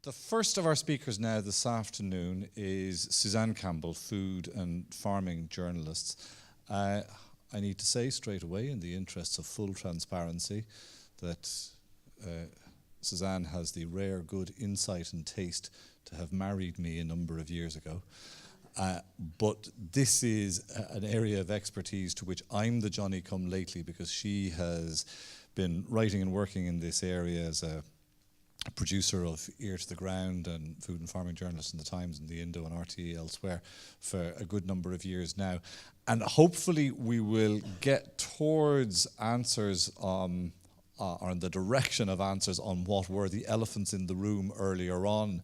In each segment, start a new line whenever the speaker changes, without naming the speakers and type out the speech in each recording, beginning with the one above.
The first of our speakers now this afternoon is Suzanne Campbell, food and farming journalist. I need to say straight away, in the interests of full transparency, that Suzanne has the rare good insight and taste to have married me a number of years ago. But this is an area of expertise to which I'm the Johnny-come-lately, because she has been writing and working in this area as a producer of Ear to the Ground and food and farming journalist in the Times and the Indo and RTE elsewhere for a good number of years now. And hopefully we will get towards answers or in the direction of answers on what were the elephants in the room earlier on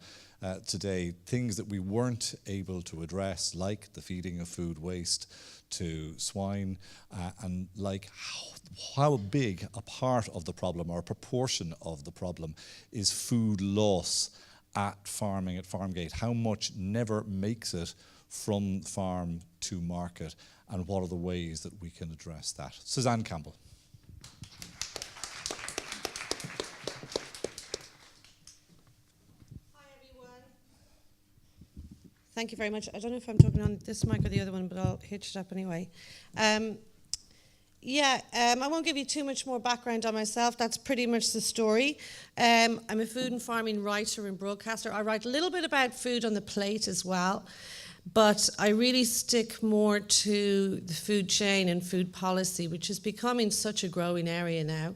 today, things that we weren't able to address, like the feeding of food waste to swine, and like how big a part of the problem or a proportion of the problem is food loss at farming, at Farmgate. How much never makes it from farm to market, and what are the ways that we can address that? Suzanne Campbell.
Thank you very much. I don't know if I'm talking on this mic or the other one, but I'll hitch it up anyway. I won't give you too much more background on myself. That's pretty much the story. I'm a food and farming writer and broadcaster. I write a little bit about food on the plate as well, but I really stick more to the food chain and food policy, which is becoming such a growing area now.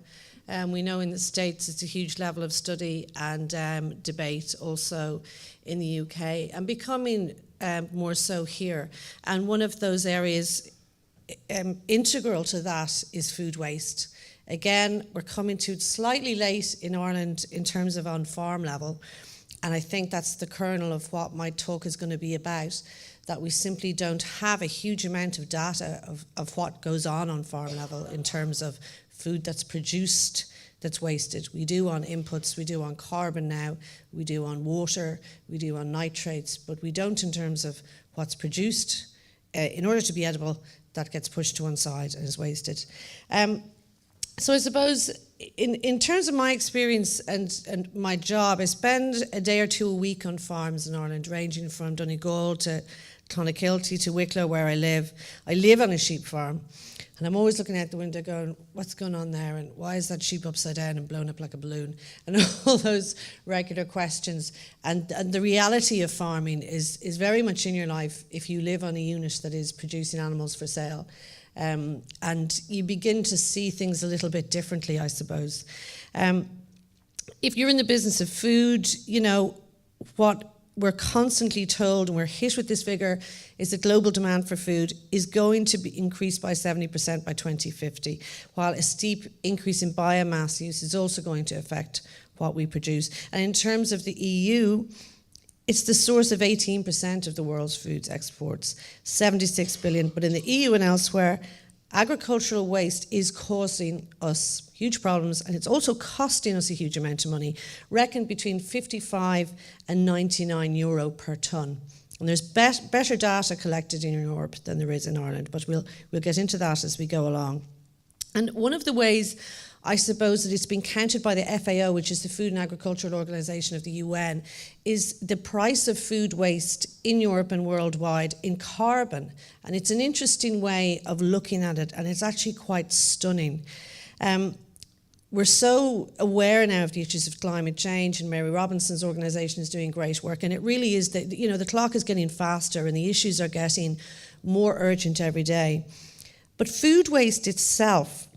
We know in the States it's a huge level of study and debate also in the UK, and becoming more so here. And one of those areas integral to that is food waste. Again, we're coming to it slightly late in Ireland in terms of on farm level, and I think that's the kernel of what my talk is going to be about, that we simply don't have a huge amount of data of what goes on farm level in terms of food that's produced that's wasted. We do on inputs, we do on carbon now, we do on water, we do on nitrates, but we don't in terms of what's produced in order to be edible that gets pushed to one side and is wasted. So I suppose in terms of my experience and my job, I spend a day or two a week on farms in Ireland, ranging from Donegal to Clonakilty to Wicklow, where I live. I live on a sheep farm. And I'm always looking out the window going, what's going on there? And why is that sheep upside down and blown up like a balloon? And all those regular questions. And the reality of farming is very much in your life if you live on a unit that is producing animals for sale. And you begin to see things a little bit differently, I suppose. If you're in the business of food, you know, what we're constantly told, and we're hit with this figure, is that global demand for food is going to be increased by 70% by 2050, while a steep increase in biomass use is also going to affect what we produce. And in terms of the EU, it's the source of 18% of the world's foods exports, 76 billion. But in the EU and elsewhere, agricultural waste is causing us huge problems, and it's also costing us a huge amount of money, reckoned between 55 and 99 euro per tonne. And there's better data collected in Europe than there is in Ireland, but we'll get into that as we go along. And one of the ways, I suppose, that it's been counted by the FAO, which is the Food and Agricultural Organization of the UN, is the price of food waste in Europe and worldwide in carbon. And it's an interesting way of looking at it, and it's actually quite stunning. We're so aware now of the issues of climate change, and Mary Robinson's organisation is doing great work, and it really is that, you know, the clock is getting faster and the issues are getting more urgent every day. But food waste itself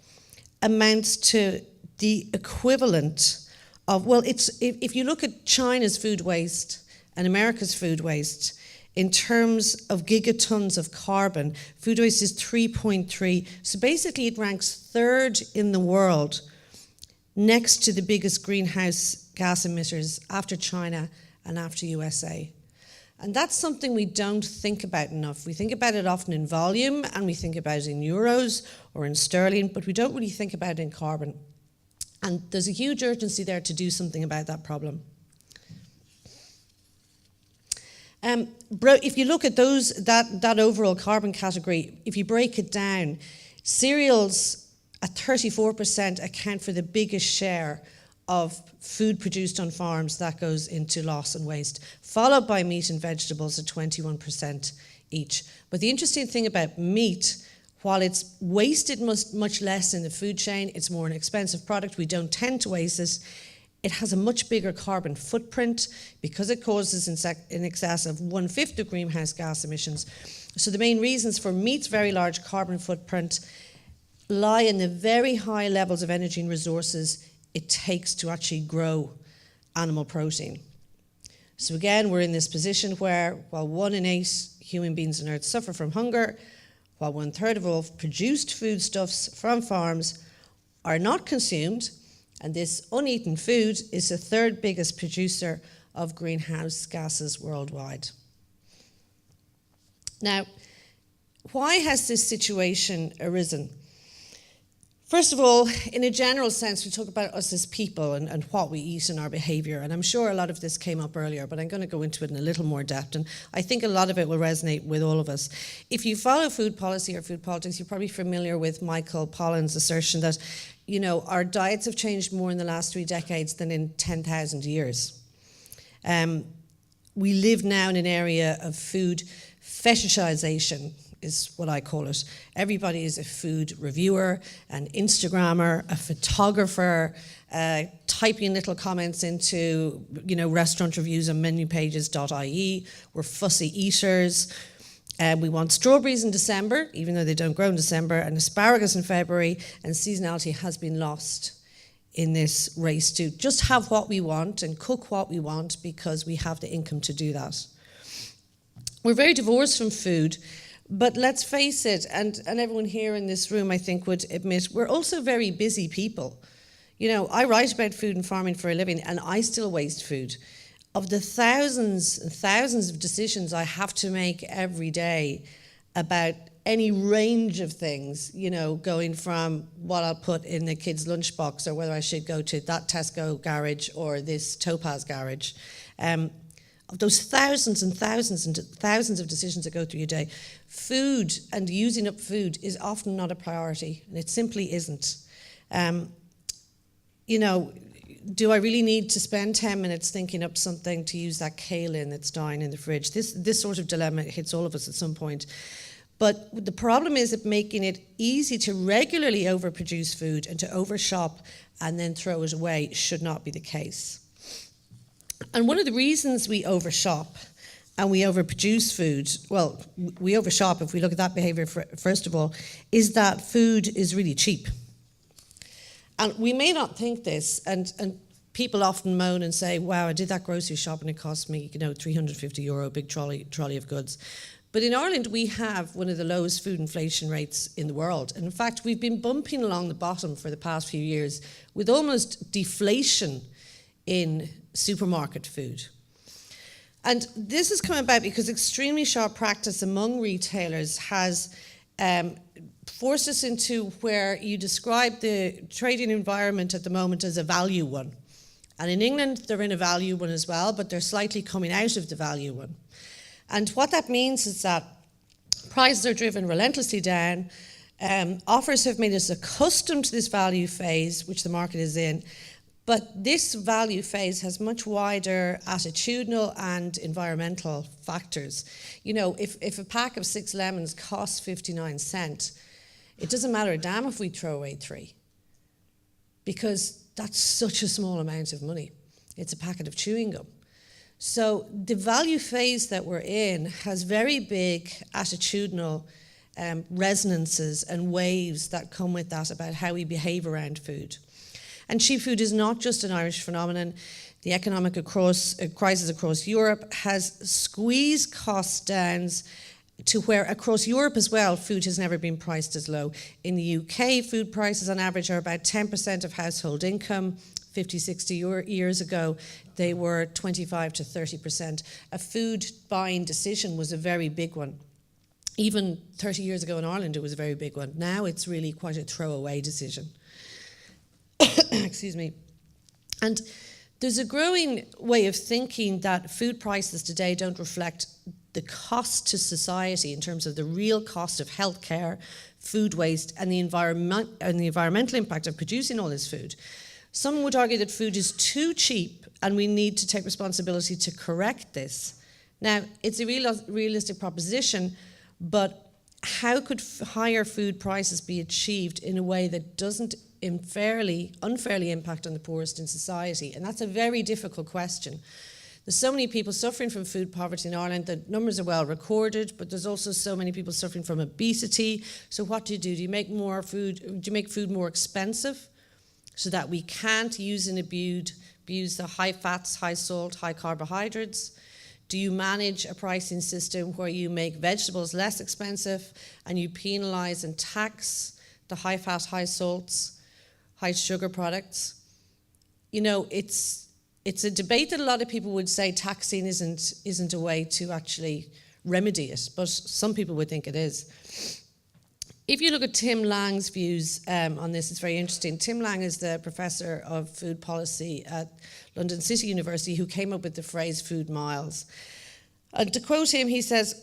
amounts to the equivalent of, well, if you look at China's food waste and America's food waste, in terms of gigatons of carbon, food waste is 3.3. So basically it ranks third in the world, next to the biggest greenhouse gas emitters after China and after USA. And that's something we don't think about enough. We think about it often in volume, and we think about it in euros or in sterling, but we don't really think about it in carbon. And there's a huge urgency there to do something about that problem. If you look at that overall carbon category, if you break it down, cereals at 34% account for the biggest share of food produced on farms that goes into loss and waste, followed by meat and vegetables at 21% each. But the interesting thing about meat, while it's wasted much less in the food chain, it's more an expensive product, we don't tend to waste it, it has a much bigger carbon footprint because it causes in excess of 1/5 of greenhouse gas emissions. So the main reasons for meat's very large carbon footprint lie in the very high levels of energy and resources it takes to actually grow animal protein. So again, we're in this position where while 1 in 8 human beings on Earth suffer from hunger, while 1/3 of all produced foodstuffs from farms are not consumed, and this uneaten food is the 3rd biggest producer of greenhouse gases worldwide. Now, why has this situation arisen? First of all, in a general sense, we talk about us as people and what we eat and our behaviour, and I'm sure a lot of this came up earlier, but I'm going to go into it in a little more depth, and I think a lot of it will resonate with all of us. If you follow food policy or food politics, you're probably familiar with Michael Pollan's assertion that, you know, our diets have changed more in the last 3 decades than in 10,000 years. We live now in an area of food fetishization, is what I call it. Everybody is a food reviewer, an Instagrammer, a photographer, typing little comments into, you know, restaurant reviews on menupages.ie. We're fussy eaters. We want strawberries in December, even though they don't grow in December, and asparagus in February, and seasonality has been lost in this race to just have what we want and cook what we want because we have the income to do that. We're very divorced from food. But let's face it, and everyone here in this room, I think, would admit, we're also very busy people. You know, I write about food and farming for a living, and I still waste food. Of the thousands and thousands of decisions I have to make every day about any range of things, you know, going from what I'll put in the kids' lunchbox or whether I should go to that Tesco garage or this Topaz garage, of those thousands and thousands and thousands of decisions that go through your day, food and using up food is often not a priority, and it simply isn't. You know, do I really need to spend 10 minutes thinking up something to use that kale in that's dying in the fridge? This sort of dilemma hits all of us at some point. But the problem is that making it easy to regularly overproduce food and to overshop and then throw it away should not be the case. And one of the reasons we overshop and we overproduce food, well, we overshop if we look at that behaviour first of all, is that food is really cheap. And we may not think this, and people often moan and say, wow, I did that grocery shop and it cost me, you know, €350, big trolley of goods. But in Ireland, we have one of the lowest food inflation rates in the world. And in fact, we've been bumping along the bottom for the past few years with almost deflation in supermarket food. And this has come about because extremely sharp practice among retailers has forced us into where you describe the trading environment at the moment as a value one. And in England, they're in a value one as well, but they're slightly coming out of the value one. And what that means is that prices are driven relentlessly down. Offers have made us accustomed to this value phase, which the market is in. But this value phase has much wider attitudinal and environmental factors. You know, if a pack of 6 lemons costs 59 cents, it doesn't matter a damn if we throw away 3, because that's such a small amount of money. It's a packet of chewing gum. So the value phase that we're in has very big attitudinal resonances and waves that come with that about how we behave around food. And cheap food is not just an Irish phenomenon. The economic crisis across Europe has squeezed costs down to where across Europe as well, food has never been priced as low. In the UK, food prices on average are about 10% of household income. 50, 60 years ago, they were 25 to 30%. A food buying decision was a very big one. Even 30 years ago in Ireland, it was a very big one. Now it's really quite a throwaway decision. Excuse me. And there's a growing way of thinking that food prices today don't reflect the cost to society in terms of the real cost of healthcare, food waste, and the environmental impact of producing all this food. Some would argue that food is too cheap and we need to take responsibility to correct this. Now, it's a realistic proposition, but how could higher food prices be achieved in a way that doesn't unfairly impact on the poorest in society? And that's a very difficult question. There's so many people suffering from food poverty in Ireland. The numbers are well recorded, but there's also so many people suffering from obesity. So what do? Do you make more food? Do you make food more expensive so that we can't use and abuse the high fats, high salt, high carbohydrates? Do you manage a pricing system where you make vegetables less expensive and you penalise and tax the high fat, high salts, high sugar products? You know, it's a debate that a lot of people would say taxing isn't a way to actually remedy it, but some people would think it is. If you look at Tim Lang's views on this, it's very interesting. Tim Lang is the professor of food policy at London City University who came up with the phrase food miles. And to quote him, he says,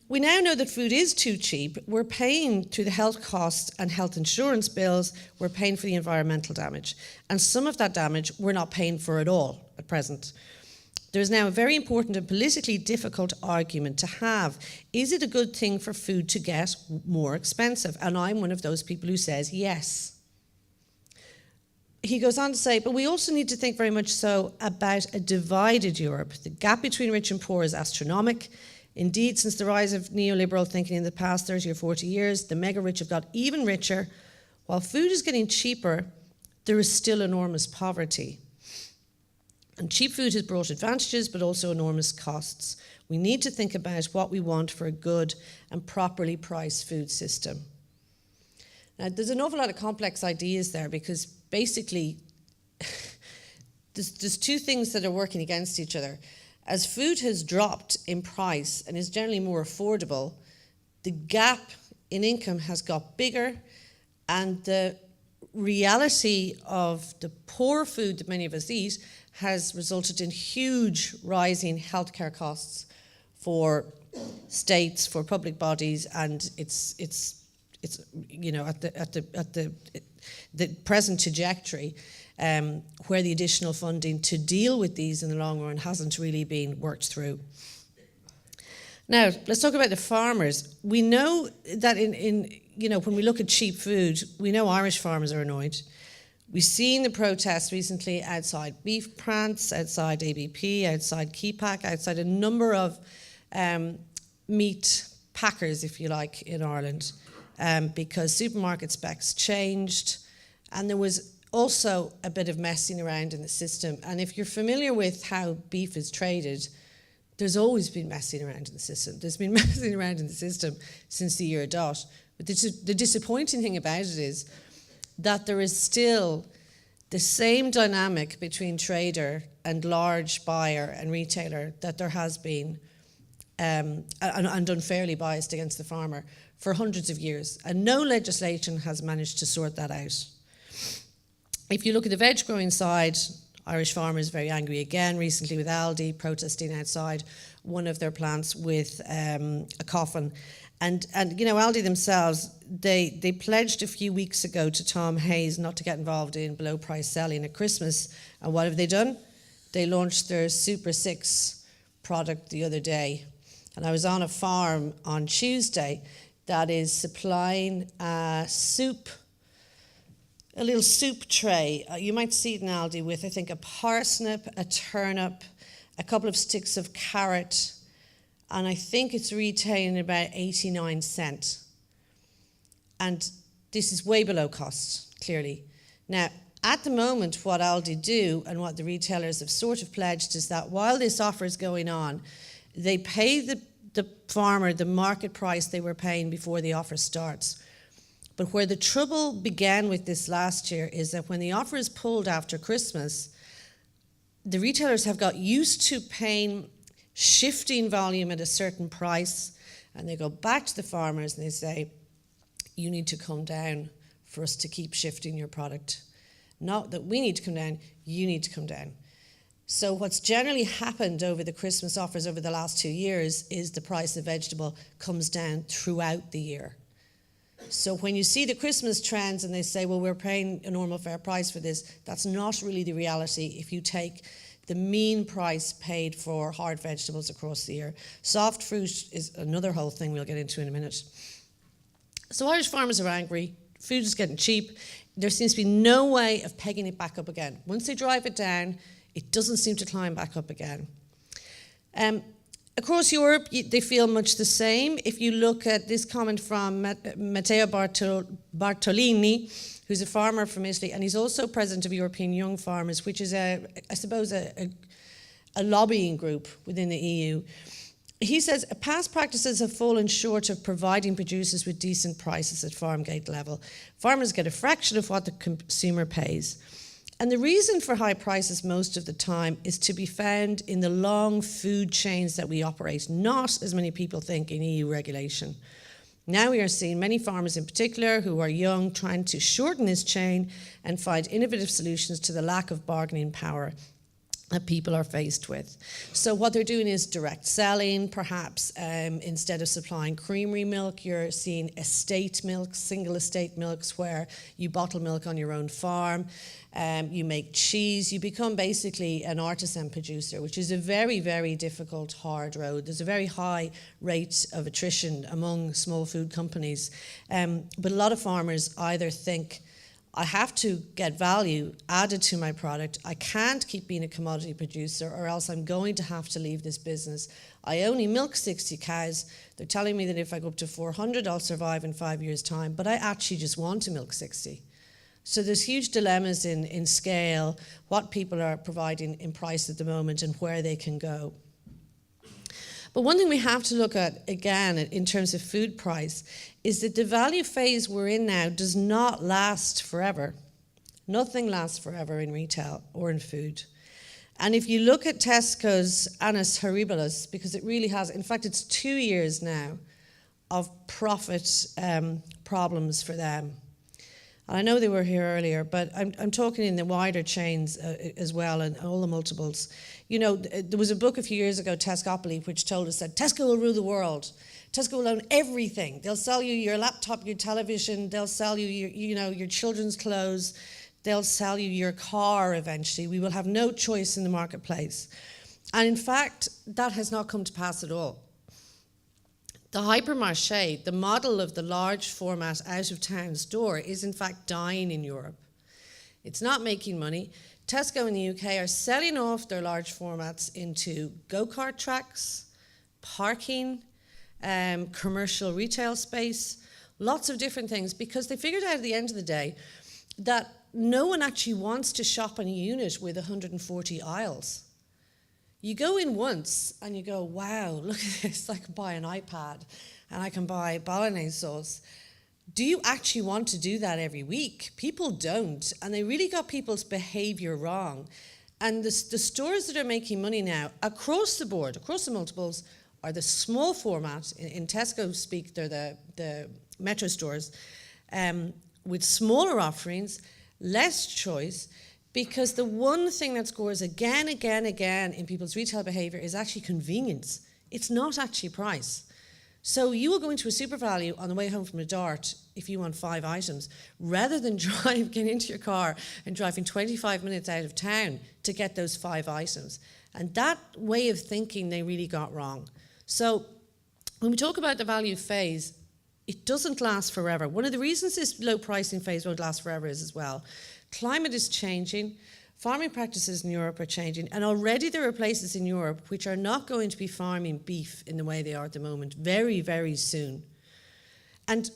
"We now know that food is too cheap. We're paying through the health costs and health insurance bills, we're paying for the environmental damage. And some of that damage we're not paying for at all at present. There is now a very important and politically difficult argument to have. Is it a good thing for food to get more expensive?" And I'm one of those people who says yes. He goes on to say, "But we also need to think very much so about a divided Europe. The gap between rich and poor is astronomical. Indeed, since the rise of neoliberal thinking in the past 30 or 40 years, the mega-rich have got even richer. While food is getting cheaper, there is still enormous poverty. And cheap food has brought advantages, but also enormous costs. We need to think about what we want for a good and properly priced food system." Now, there's an awful lot of complex ideas there because basically there's two things that are working against each other. As food has dropped in price and is generally more affordable, the gap in income has got bigger, and the reality of the poor food that many of us eat has resulted in huge rising healthcare costs for states, for public bodies, and it's you know at the present trajectory where the additional funding to deal with these in the long run hasn't really been worked through. Now, let's talk about the farmers. We know that in you know, when we look at cheap food, we know Irish farmers are annoyed. We've seen the protests recently outside beef plants, outside ABP, outside Keepack, outside a number of meat packers, if you like, in Ireland, because supermarket specs changed, and there was also a bit of messing around in the system. And if you're familiar with how beef is traded, there's always been messing around in the system. There's been messing around in the system since the year dot. But the disappointing thing about it is that there is still the same dynamic between trader and large buyer and retailer that there has been, and unfairly biased against the farmer for hundreds of years. And no legislation has managed to sort that out. If you look at the veg growing side, Irish farmers very angry again recently with Aldi protesting outside one of their plants with a coffin. And you know, Aldi themselves, they pledged a few weeks ago to Tom Hayes not to get involved in below price selling at Christmas. And what have they done? They launched their Super 6 product the other day. And I was on a farm on Tuesday that is supplying a little soup tray. You might see it in Aldi with, I think, a parsnip, a turnip, a couple of sticks of carrot, and I think it's retailing about 89 cents. And this is way below cost, clearly. Now, at the moment, what Aldi do and what the retailers have sort of pledged is that while this offer is going on, they pay the farmer the market price they were paying before the offer starts. But where the trouble began with this last year is that when the offer is pulled after Christmas, the retailers have got used to paying shifting volume at a certain price, and they go back to the farmers and they say, you need to come down for us to keep shifting your product. Not that we need to come down, you need to come down. So what's generally happened over the Christmas offers over the last 2 years is the price of vegetable comes down throughout the year. So when you see the Christmas trends and they say, well, we're paying a normal fair price for this, that's not really the reality if you take the mean price paid for hard vegetables across the year. Soft fruit is another whole thing we'll get into in a minute. So Irish farmers are angry. Food is getting cheap. There seems to be no way of pegging it back up again. Once they drive it down, it doesn't seem to climb back up again. Across Europe, they feel much the same. If you look at this comment from Matteo Bartolini, who's a farmer from Italy, and he's also president of European Young Farmers, which is, I suppose, a lobbying group within the EU. He says, past practices have fallen short of providing producers with decent prices at farm gate level. Farmers get a fraction of what the consumer pays. And the reason for high prices most of the time is to be found in the long food chains that we operate, not, as many people think, in EU regulation. Now we are seeing many farmers in particular who are young trying to shorten this chain and find innovative solutions to the lack of bargaining power that people are faced with. So what they're doing is direct selling, perhaps instead of supplying creamery milk, you're seeing estate milk, single estate milks where you bottle milk on your own farm, you make cheese, you become basically an artisan producer, which is a very, very difficult, hard road. There's a very high rate of attrition among small food companies, but a lot of farmers either think, I have to get value added to my product. I can't keep being a commodity producer or else I'm going to have to leave this business. I only milk 60 cows. They're telling me that if I go up to 400, I'll survive in 5 years' time, but I actually just want to milk 60. So there's huge dilemmas in scale, what people are providing in price at the moment and where they can go. But one thing we have to look at, again, in terms of food price, is that the value phase we're in now does not last forever. Nothing lasts forever in retail or in food. And if you look at Tesco's Annus Horribilis, because it really has, in fact, it's 2 years now of profit problems for them. And I know they were here earlier, but I'm talking in the wider chains as well and all the multiples. You know, there was a book a few years ago, Tescopoly, which told us that Tesco will rule the world. Tesco will own everything. They'll sell you your laptop, your television. They'll sell you your children's clothes. They'll sell you your car eventually. We will have no choice in the marketplace. And in fact, that has not come to pass at all. The hypermarché, the model of the large format out-of-town store, is in fact dying in Europe. It's not making money. Tesco in the UK are selling off their large formats into go-kart tracks, parking, commercial retail space, lots of different things, because they figured out at the end of the day that no one actually wants to shop in a unit with 140 aisles. You go in once and you go, wow, look at this, I can buy an iPad and I can buy bolognese sauce. Do you actually want to do that every week? People don't, and they really got people's behavior wrong. And the stores that are making money now, across the board, across the multiples, are the small format. In Tesco speak, they're the metro stores, with smaller offerings, less choice, because the one thing that scores again in people's retail behavior is actually convenience. It's not actually price. So you will go into a super value on the way home from a dart if you want 5 items, rather than getting into your car and driving 25 minutes out of town to get those 5 items. And that way of thinking they really got wrong. So when we talk about the value phase, it doesn't last forever. One of the reasons this low pricing phase won't last forever is as well, climate is changing, farming practices in Europe are changing, and already there are places in Europe which are not going to be farming beef in the way they are at the moment, very, very soon. And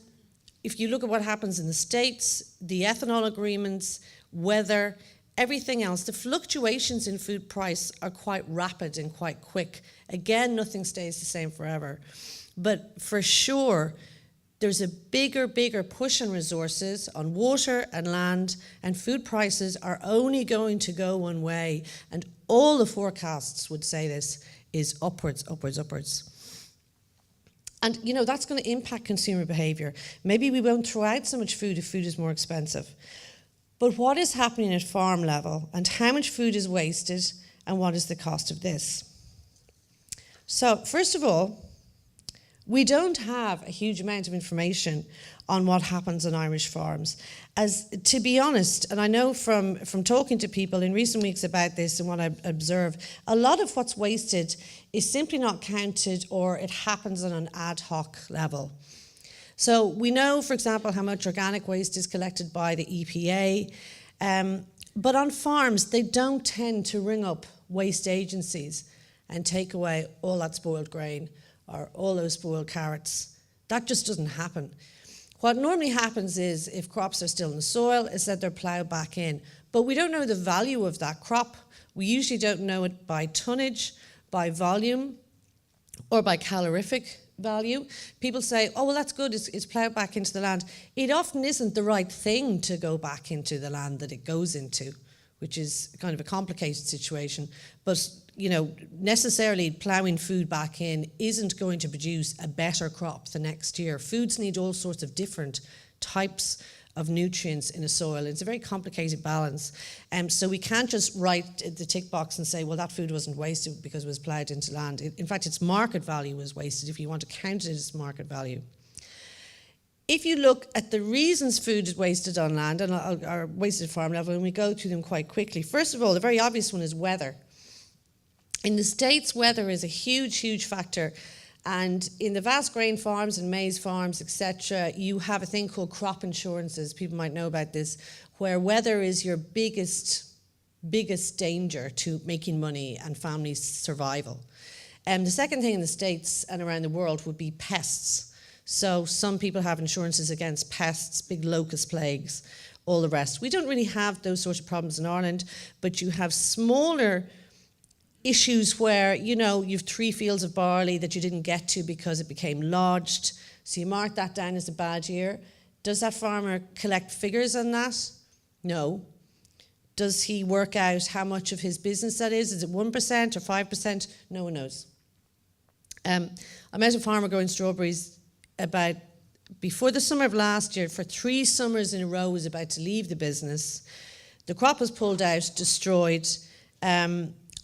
if you look at what happens in the States, the ethanol agreements, weather, everything else, the fluctuations in food price are quite rapid and quite quick. Again, nothing stays the same forever. But for sure, there's a bigger push on resources, on water and land, and food prices are only going to go one way. And all the forecasts would say this is upwards, upwards, upwards. And, you know, that's going to impact consumer behavior. Maybe we won't throw out so much food if food is more expensive. But what is happening at farm level, and how much food is wasted, and what is the cost of this? So, first of all, We don't have a huge amount of information on what happens on Irish farms. As to be honest, and I know from talking to people in recent weeks about this and what I observe, a lot of what's wasted is simply not counted, or it happens on an ad hoc level. So we know, for example, how much organic waste is collected by the EPA, but on farms, they don't tend to ring up waste agencies and take away all that spoiled grain or all those spoiled carrots. That just doesn't happen. What normally happens is, if crops are still in the soil, is that they're ploughed back in. But we don't know the value of that crop. We usually don't know it by tonnage, by volume, or by calorific value. People say, oh, well, that's good, it's ploughed back into the land. It often isn't the right thing to go back into the land that it goes into, which is kind of a complicated situation. But necessarily ploughing food back in isn't going to produce a better crop the next year. Foods need all sorts of different types of nutrients in a soil. It's a very complicated balance. So we can't just write the tick box and say, well, that food wasn't wasted because it was ploughed into land. In fact, its market value was wasted if you want to count it as market value. If you look at the reasons food is wasted on land or wasted at farm level, and we go through them quite quickly. First of all, the very obvious one is weather. In the States, weather is a huge, huge factor. And in the vast grain farms and maize farms, etc., you have a thing called crop insurances. People might know about this, where weather is your biggest danger to making money and family survival. The second thing in the States and around the world would be pests. So some people have insurances against pests, big locust plagues, all the rest. We don't really have those sorts of problems in Ireland, but you have smaller issues where, you've 3 fields of barley that you didn't get to because it became lodged. So you mark that down as a bad year. Does that farmer collect figures on that? No. Does he work out how much of his business that is? Is it 1% or 5%? No one knows. I met a farmer growing strawberries before the summer of last year. For 3 summers in a row, was about to leave the business. The crop was pulled out, destroyed.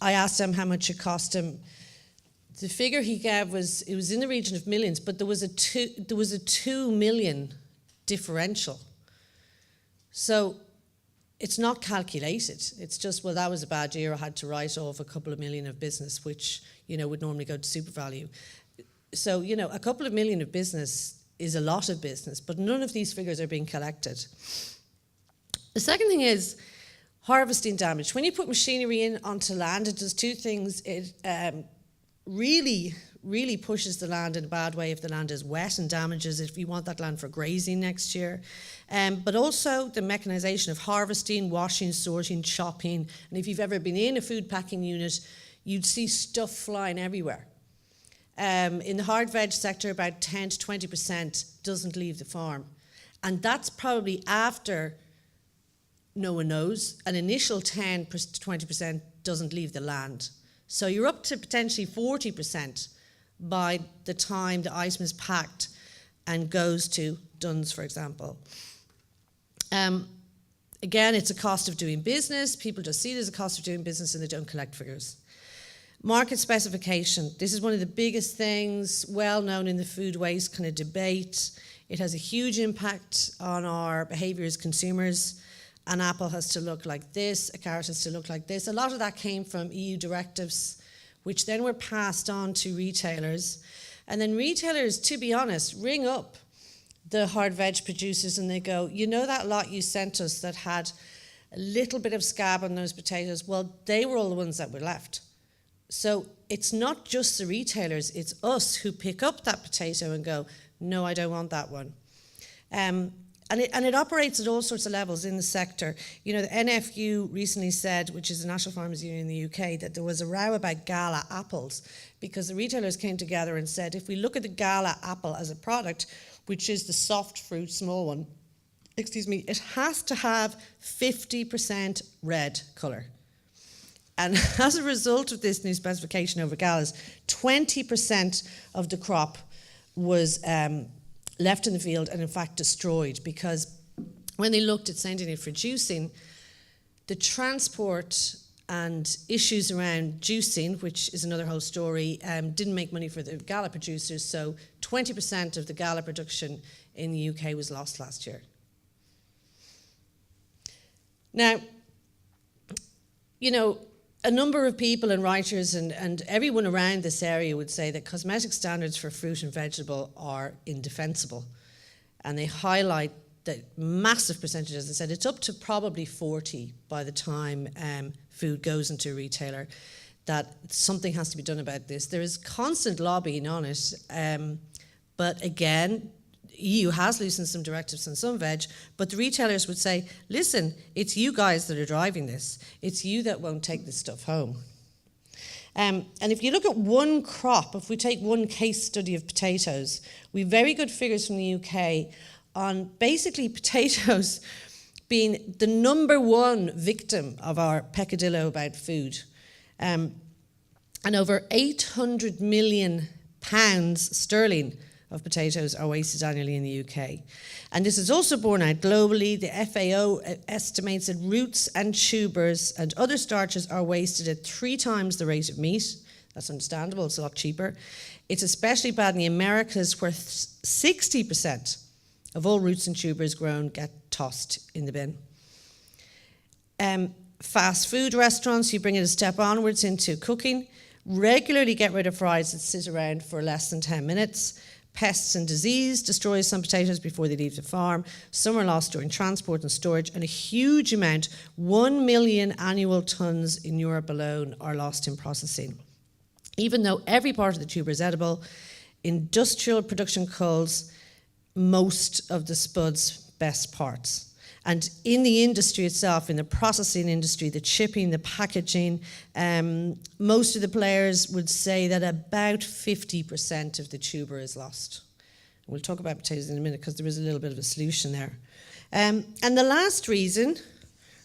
I asked him how much it cost him. The figure he gave was in the region of millions, but there was a 2 million differential. So it's not calculated. It's just, well, that was a bad year. I had to write off a couple of million of business, which would normally go to super value. So, a couple of million of business is a lot of business, but none of these figures are being collected. The second thing is harvesting damage. When you put machinery in onto land, it does 2 things. It really pushes the land in a bad way if the land is wet, and damages it if you want that land for grazing next year. But also the mechanization of harvesting, washing, sorting, chopping. And if you've ever been in a food packing unit, you'd see stuff flying everywhere. In the hard veg sector, about 10 to 20% doesn't leave the farm. And that's probably after, no one knows, an initial 10 to 20% doesn't leave the land. So you're up to potentially 40% by the time the item is packed and goes to Dunn's, for example. Again, it's a cost of doing business. People just see it as a cost of doing business and they don't collect figures. Market specification. This is one of the biggest things, well known in the food waste kind of debate. It has a huge impact on our behaviour as consumers. An apple has to look like this, a carrot has to look like this. A lot of that came from EU directives, which then were passed on to retailers. And then retailers, to be honest, ring up the hard veg producers and they go, that lot you sent us that had a little bit of scab on those potatoes, well, they were all the ones that were left. So it's not just the retailers, it's us who pick up that potato and go, no, I don't want that one. And it operates at all sorts of levels in the sector. The NFU recently said, which is the National Farmers Union in the UK, that there was a row about Gala apples because the retailers came together and said, if we look at the Gala apple as a product, which is the soft fruit, small one, it has to have 50% red colour. And as a result of this new specification over galas, 20% of the crop was left in the field and in fact destroyed, because when they looked at sending it for juicing, the transport and issues around juicing, which is another whole story, didn't make money for the gala producers, so 20% of the gala production in the UK was lost last year. Now, you know, a number of people and writers and everyone around this area would say that cosmetic standards for fruit and vegetable are indefensible. And they highlight that massive percentage, as I said, it's up to probably 40 by the time food goes into a retailer, that something has to be done about this. There is constant lobbying on it, but again, EU has loosened some directives on some veg, but the retailers would say, listen, it's you guys that are driving this. It's you that won't take this stuff home. And if you look at one crop, if we take one case study of potatoes, we have very good figures from the UK on basically potatoes being the number one victim of our peccadillo about food. And over 800 million pounds sterling of potatoes are wasted annually in the UK. And this is also borne out globally. The FAO estimates that roots and tubers and other starches are wasted at 3 times the rate of meat. That's understandable, it's a lot cheaper. It's especially bad in the Americas, where 60% of all roots and tubers grown get tossed in the bin. Fast food restaurants, you bring it a step onwards into cooking, regularly get rid of fries that sit around for less than 10 minutes. Pests and disease destroy some potatoes before they leave the farm. Some are lost during transport and storage, and a huge amount, 1 million annual tonnes in Europe alone, are lost in processing. Even though every part of the tuber is edible, industrial production culls most of the spud's best parts. And in the industry itself, in the processing industry, the chipping, the packaging, most of the players would say that about 50% of the tuber is lost. We'll talk about potatoes in a minute because there is a little bit of a solution there. And the last reason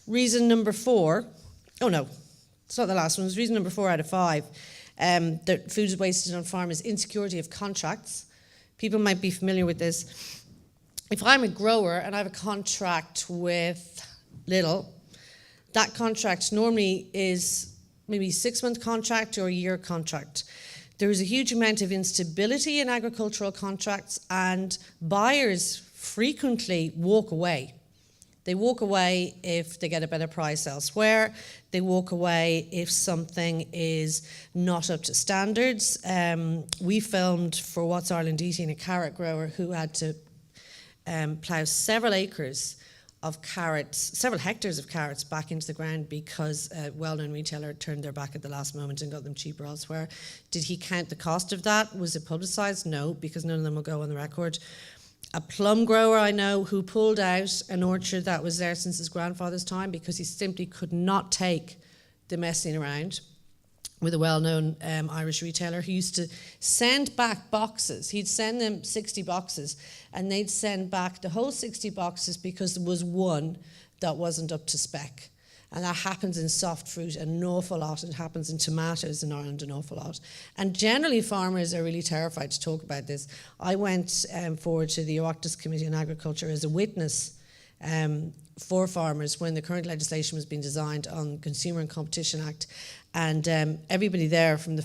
number 4, oh no, it's not the last one, it's reason number 4 out of 5, that food is wasted on farm is insecurity of contracts. People might be familiar with this. If I'm a grower and I have a contract with Lidl, that contract normally is maybe a 6-month contract or a year contract. There is a huge amount of instability in agricultural contracts, and buyers frequently walk away. They walk away if they get a better price elsewhere. They walk away if something is not up to standards. We filmed for What's Ireland Eating a carrot grower who had to plough several acres of carrots, several hectares of carrots back into the ground because a well-known retailer turned their back at the last moment and got them cheaper elsewhere. Did he count the cost of that? Was it publicised? No, because none of them will go on the record. A plum grower I know who pulled out an orchard that was there since his grandfather's time because he simply could not take the messing around with a well-known Irish retailer who used to send back boxes. He'd send them 60 boxes, and they'd send back the whole 60 boxes because there was one that wasn't up to spec. And that happens in soft fruit an awful lot. It happens in tomatoes in Ireland an awful lot. And generally farmers are really terrified to talk about this. I went forward to the Oireachtas Committee on Agriculture as a witness for farmers when the current legislation was being designed on Consumer and Competition Act. And everybody there from the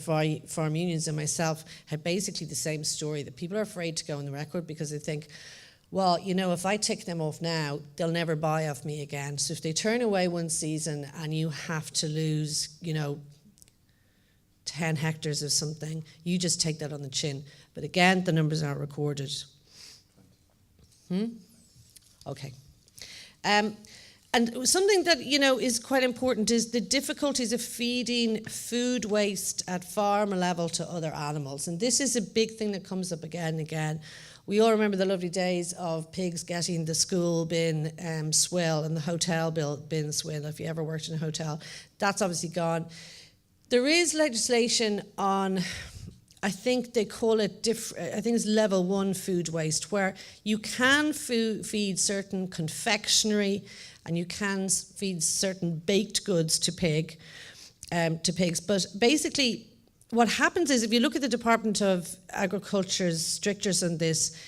farm unions and myself had basically the same story, that people are afraid to go on the record because they think, well, you know, if I tick them off now, they'll never buy off me again. So if they turn away one season and you have to lose, 10 hectares of something, you just take that on the chin. But again, the numbers aren't recorded. Okay. And something that, is quite important is the difficulties of feeding food waste at farm level to other animals. And this is a big thing that comes up again and again. We all remember the lovely days of pigs getting the school bin swill and the hotel bin swill, if you ever worked in a hotel. That's obviously gone. There is legislation on, I think they call it, I think it's level 1 food waste, where you can feed certain confectionery and you can feed certain baked goods to pigs. But basically, what happens is, if you look at the Department of Agriculture's strictures on this,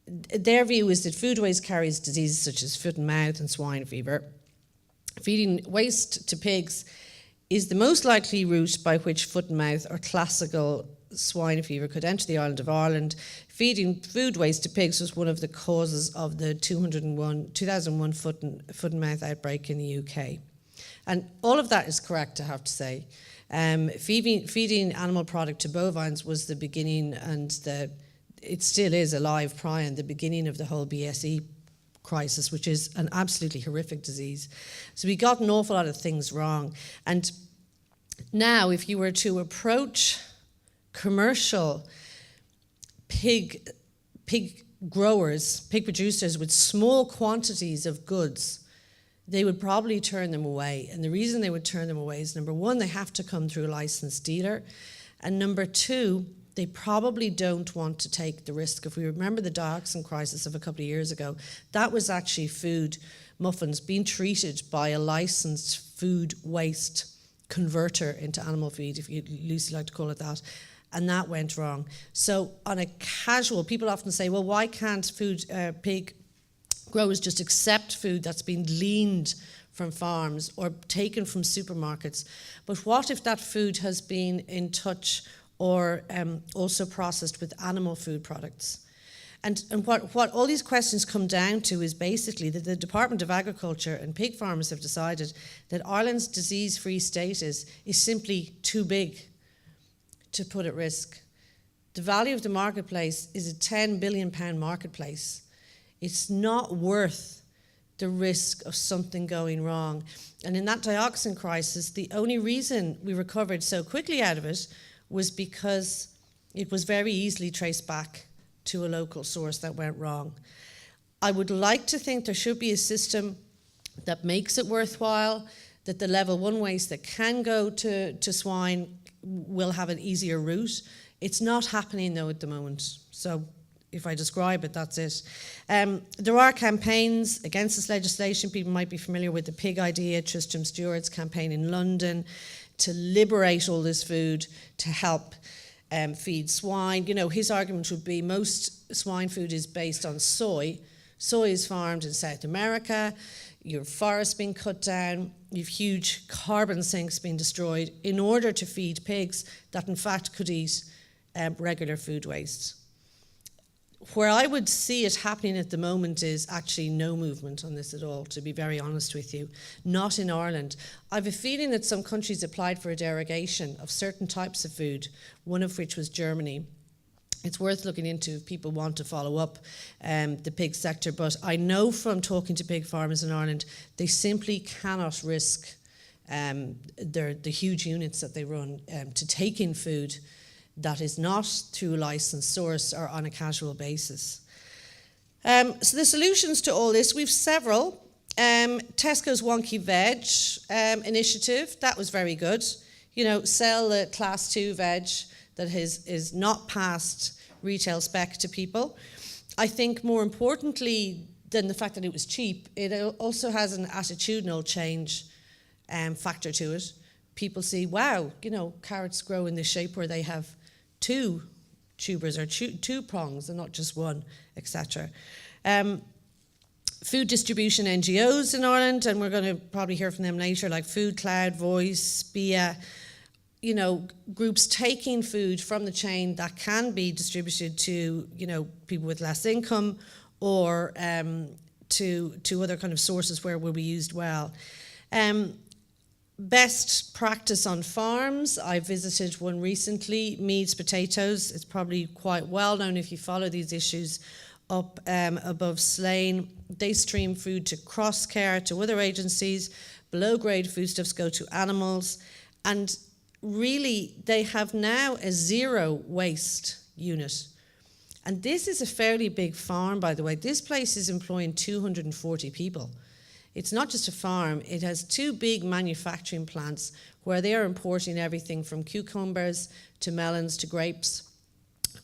their view is that food waste carries diseases such as foot and mouth and swine fever. Feeding waste to pigs is the most likely route by which foot and mouth or classical swine fever could enter the island of Ireland. Feeding food waste to pigs was one of the causes of the 2001 foot and mouth outbreak in the UK. And all of that is correct, I have to say. Feeding animal product to bovines was the beginning, and it still is alive, Brian, the beginning of the whole BSE crisis, which is an absolutely horrific disease. So we got an awful lot of things wrong. And now, if you were to approach commercial pig growers, pig producers with small quantities of goods, they would probably turn them away. And the reason they would turn them away is, number one, they have to come through a licensed dealer. And number two, they probably don't want to take the risk. If we remember the dioxin crisis of a couple of years ago, that was actually food muffins being treated by a licensed food waste converter into animal feed, if you loosely like to call it that. And that went wrong. So on a casual, people often say, well, why can't pig growers just accept food that's been gleaned from farms or taken from supermarkets? But what if that food has been in touch or also processed with animal food products? And what all these questions come down to is basically that the Department of Agriculture and pig farmers have decided that Ireland's disease-free status is simply too big to put at risk. The value of the marketplace is a £10 billion marketplace. It's not worth the risk of something going wrong. And in that dioxin crisis, the only reason we recovered so quickly out of it was because it was very easily traced back to a local source that went wrong. I would like to think there should be a system that makes it worthwhile, that the level 1 waste that can go to swine will have an easier route. It's not happening though at the moment. So if I describe it, that's it. There are campaigns against this legislation. People might be familiar with the Pig Idea, Tristram Stewart's campaign in London to liberate all this food to help feed swine. You know, his argument would be most swine food is based on soy. Soy is farmed in South America. Your forests being cut down. You've huge carbon sinks being destroyed in order to feed pigs that in fact could eat regular food waste. Where I would see it happening at the moment is actually no movement on this at all, to be very honest with you. Not in Ireland. I have a feeling that some countries applied for a derogation of certain types of food, one of which was Germany. It's worth looking into if people want to follow up the pig sector. But I know from talking to pig farmers in Ireland, they simply cannot risk the huge units that they run to take in food that is not through a licensed source or on a casual basis. So the solutions to all this, we've several. Tesco's Wonky Veg initiative, that was very good. You know, sell the class 2 veg that is not past retail spec to people. I think more importantly than the fact that it was cheap, it also has an attitudinal change factor to it. People see, wow, you know, carrots grow in this shape where they have 2 tubers or 2 prongs and not just one, etc. Food distribution NGOs in Ireland, and we're going to probably hear from them later, like Food Cloud, Voice, BIA, you know, groups taking food from the chain that can be distributed to, you know, people with less income or to other kind of sources where it will be used well. Best practice on farms. I visited one recently, Meads Potatoes. It's probably quite well known if you follow these issues up above Slane. They stream food to Crosscare, to other agencies. Below grade foodstuffs go to animals. And really, they have now a 0 waste unit. And this is a fairly big farm, by the way. This place is employing 240 people. It's not just a farm, it has 2 big manufacturing plants where they are importing everything from cucumbers to melons to grapes,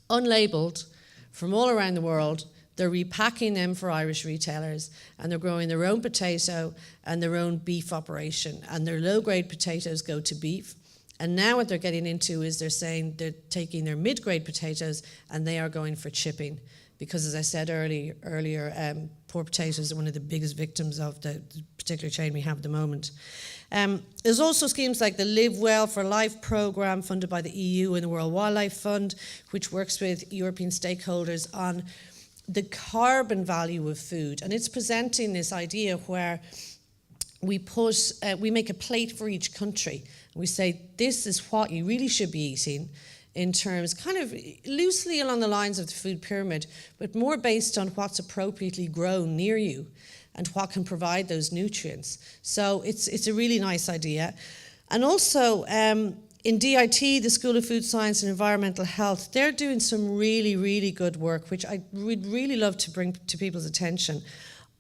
unlabeled, from all around the world. They're repacking them for Irish retailers, and they're growing their own potato and their own beef operation. And their low-grade potatoes go to beef. And now what they're getting into is they're saying they're taking their mid-grade potatoes and they are going for chipping, because, as I said earlier, poor potatoes are one of the biggest victims of the particular chain we have at the moment. There's also schemes like the Live Well for Life programme funded by the EU and the World Wildlife Fund, which works with European stakeholders on the carbon value of food. And it's presenting this idea where we make a plate for each country. We say, this is what you really should be eating, in terms kind of loosely along the lines of the food pyramid, but more based on what's appropriately grown near you and what can provide those nutrients. So it's a really nice idea. And also in DIT, the School of Food Science and Environmental Health, they're doing some really, really good work, which I would really love to bring to people's attention,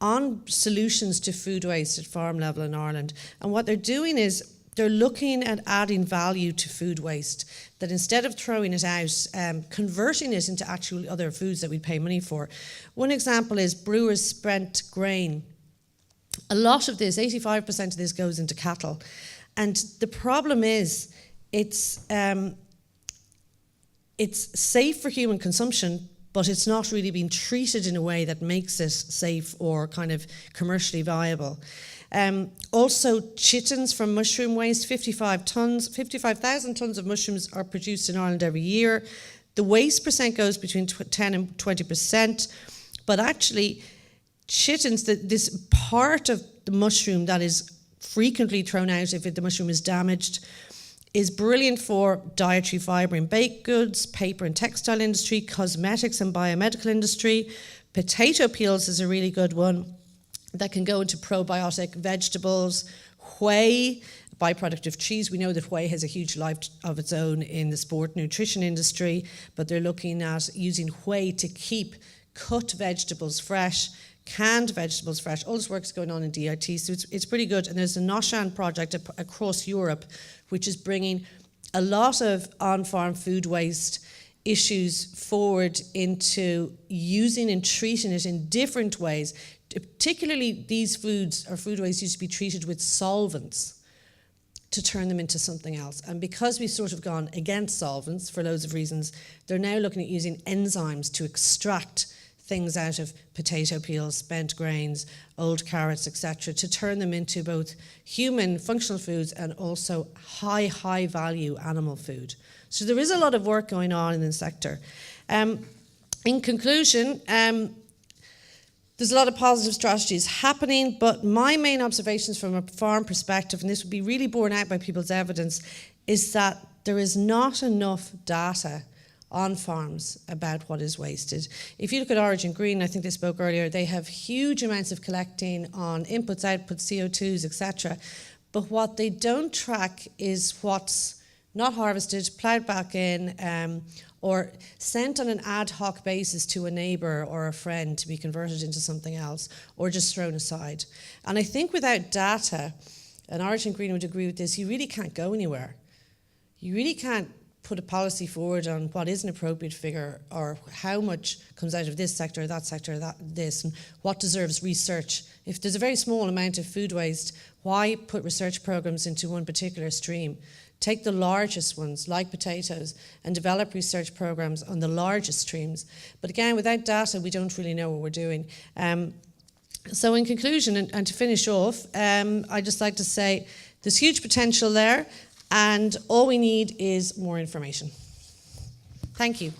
on solutions to food waste at farm level in Ireland. And what they're doing is they're looking at adding value to food waste, that instead of throwing it out, converting it into actual other foods that we pay money for. One example is brewers' spent grain. A lot of this, 85% of this, goes into cattle. And the problem is it's safe for human consumption, but it's not really being treated in a way that makes it safe or kind of commercially viable. Also, chittens from mushroom waste, 55,000 tonnes of mushrooms are produced in Ireland every year. The waste percent goes between 10 and 20%, but actually chittens, this part of the mushroom that is frequently thrown out if the mushroom is damaged, is brilliant for dietary fibre in baked goods, paper and textile industry, cosmetics and biomedical industry. Potato peels is a really good one that can go into probiotic vegetables. Whey, a byproduct of cheese. We know that whey has a huge life of its own in the sport nutrition industry, but they're looking at using whey to keep cut vegetables fresh, canned vegetables fresh. All this work is going on in DIT, so it's pretty good. And there's a Noshan project across Europe, which is bringing a lot of on-farm food waste issues forward into using and treating it in different ways. Particularly these foods or food waste used to be treated with solvents to turn them into something else. And because we've sort of gone against solvents for loads of reasons, they're now looking at using enzymes to extract things out of potato peels, spent grains, old carrots, etc., to turn them into both human functional foods and also high value animal food. So there is a lot of work going on in the sector. In conclusion, there's a lot of positive strategies happening, but my main observations from a farm perspective, and this would be really borne out by people's evidence, is that there is not enough data on farms about what is wasted. If you look at Origin Green, I think they spoke earlier, they have huge amounts of collecting on inputs, outputs, CO2s, etc. But what they don't track is what's not harvested, ploughed back in, or sent on an ad hoc basis to a neighbour or a friend to be converted into something else, or just thrown aside. And I think without data, and Origin Green would agree with this, you really can't go anywhere. You really can't put a policy forward on what is an appropriate figure, or how much comes out of this sector, this, and what deserves research. If there's a very small amount of food waste, why put research programs into one particular stream? Take the largest ones, like potatoes, and develop research programs on the largest streams. But again, without data, we don't really know what we're doing. So in conclusion, and to finish off, I'd just like to say there's huge potential there, and all we need is more information. Thank you.